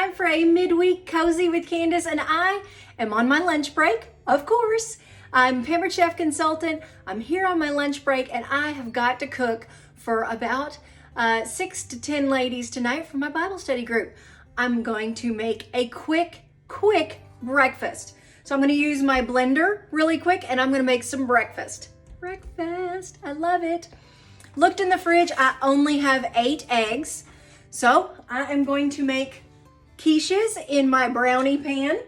time for a midweek cozy with Candace, and I am on my lunch break, of course. I'm Pampered Chef Consultant. I'm here on my lunch break, and I have got to cook for about 6 to 10 ladies tonight for my Bible study group. I'm going to make a quick breakfast. So I'm going to use my blender really quick, and I'm going to make some breakfast. Breakfast, I love it. Looked in the fridge, I only have 8 eggs. So I am going to make quiches in my brownie pan.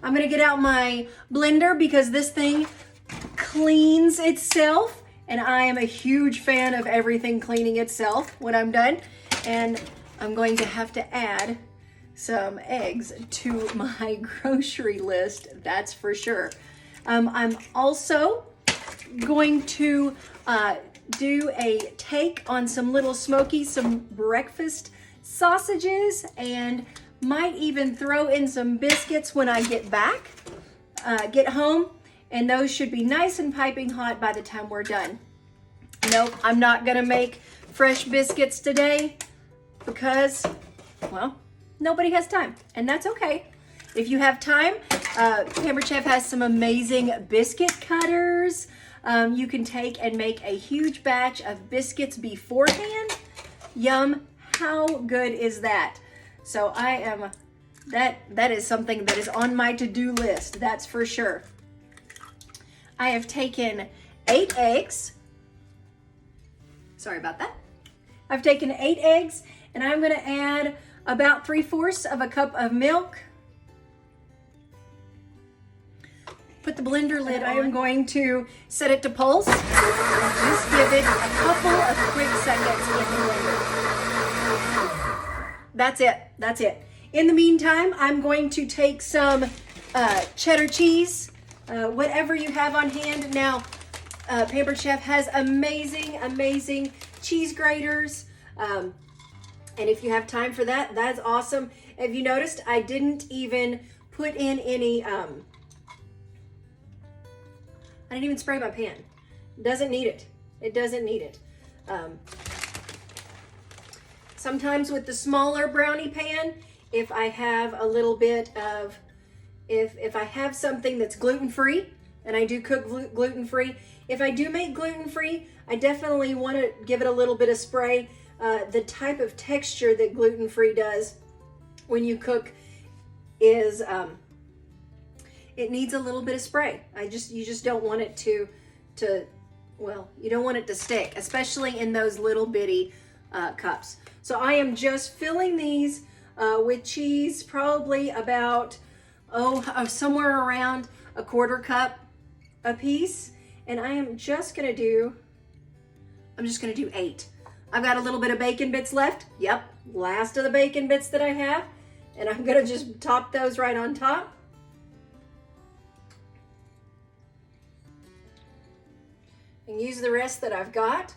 I'm gonna get out my blender because this thing cleans itself, and I am a huge fan of everything cleaning itself when I'm done. And I'm going to have to add some eggs to my grocery list, that's for sure. I'm also going to do a take on some little smoky, some breakfast sausages, and might even throw in some biscuits when I get home, and those should be nice and piping hot by the time we're done. Nope, I'm not gonna make fresh biscuits today because, well, nobody has time, and that's okay. If you have time, Pampered Chef has some amazing biscuit cutters. You can take and make a huge batch of biscuits beforehand. Yum, how good is that? So that is something that is on my to-do list, that's for sure. I have taken 8 eggs. Sorry about that. I've taken 8 eggs, and I'm gonna add about 3/4 of a cup of milk. Put the blender lid on. I am going to set it to pulse. Just give it a couple of quick seconds in the blender. That's it. In the meantime, I'm going to take some cheddar cheese, whatever you have on hand. Now, Pampered Chef has amazing cheese graters. And if you have time for that, that's awesome. If you noticed, I didn't even put in any, I didn't even spray my pan. Doesn't need it. It doesn't need it. Sometimes with the smaller brownie pan, if I have a little bit of, if I have something that's gluten-free, and I do cook gluten-free, if I do make gluten-free, I definitely want to give it a little bit of spray. The type of texture that gluten-free does when you cook is, it needs a little bit of spray. You just don't want it to well, you don't want it to stick, especially in those little bitty cups. So I am just filling these with cheese, probably about, somewhere around a 1/4 cup a piece. And I'm just gonna do 8. I've got a little bit of bacon bits left. Yep, last of the bacon bits that I have. And I'm gonna just top those right on top. And use the rest that I've got.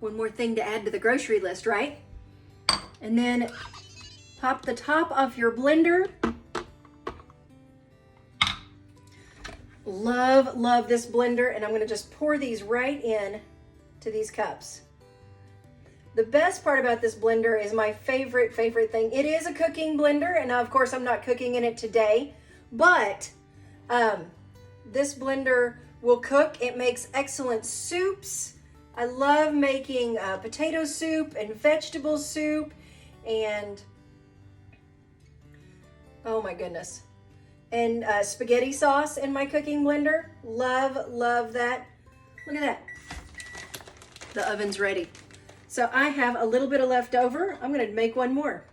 One more thing to add to the grocery list, right? And then pop the top off your blender. Love this blender, and I'm gonna just pour these right in to these cups. The best part about this blender is my favorite thing. It is a cooking blender, and now of course I'm not cooking in it today, but this blender will cook. It makes excellent soups. I love making potato soup and vegetable soup, and oh my goodness, and spaghetti sauce in my cooking blender. Love that. Look at that. The oven's ready. So I have a little bit of leftover. I'm gonna make one more.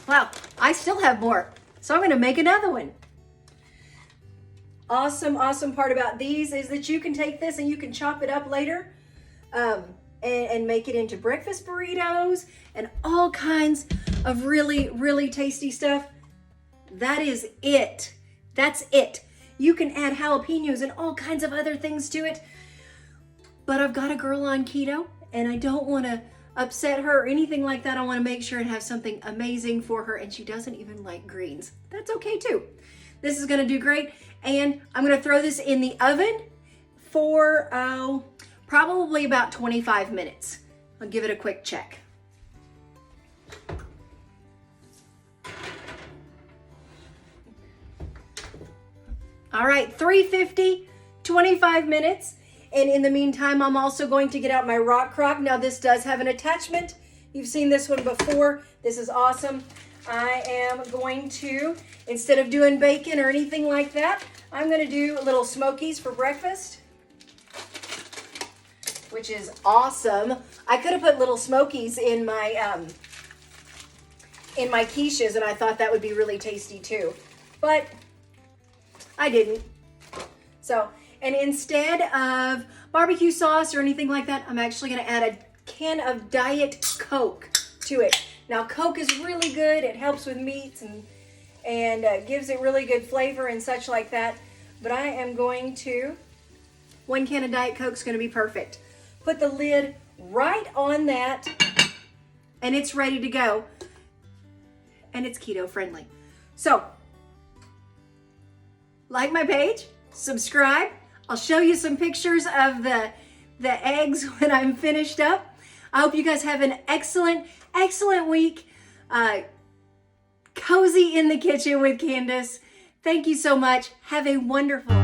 Wow, I still have more. So I'm gonna make another one. Awesome part about these is that you can take this and you can chop it up later and make it into breakfast burritos and all kinds of really tasty stuff. That is it. That's it. You can add jalapenos and all kinds of other things to it. But I've got a girl on keto, and I don't want to upset her or anything like that. I want to make sure and have something amazing for her, and she doesn't even like greens. That's okay too. This is going to do great, and I'm going to throw this in the oven for, probably about 25 minutes. I'll give it a quick check. All right, 350, 25 minutes. And in the meantime, I'm also going to get out my rock crock. Now this does have an attachment. You've seen this one before. This is awesome. I am going to, instead of doing bacon or anything like that, I'm gonna do a little Smokies for breakfast, which is awesome. I could have put little Smokies in my quiches, and I thought that would be really tasty too, but I didn't. So, and instead of barbecue sauce or anything like that, I'm actually gonna add a can of Diet Coke to it. Now, Coke is really good. It helps with meats and gives it really good flavor and such like that. But I am going to, 1 can of Diet Coke's gonna be perfect. Put the lid right on that, and it's ready to go. And it's keto friendly. So, like my page, subscribe. I'll show you some pictures of the eggs when I'm finished up. I hope you guys have an excellent week. Cozy in the kitchen with Candace. Thank you so much. Have a wonderful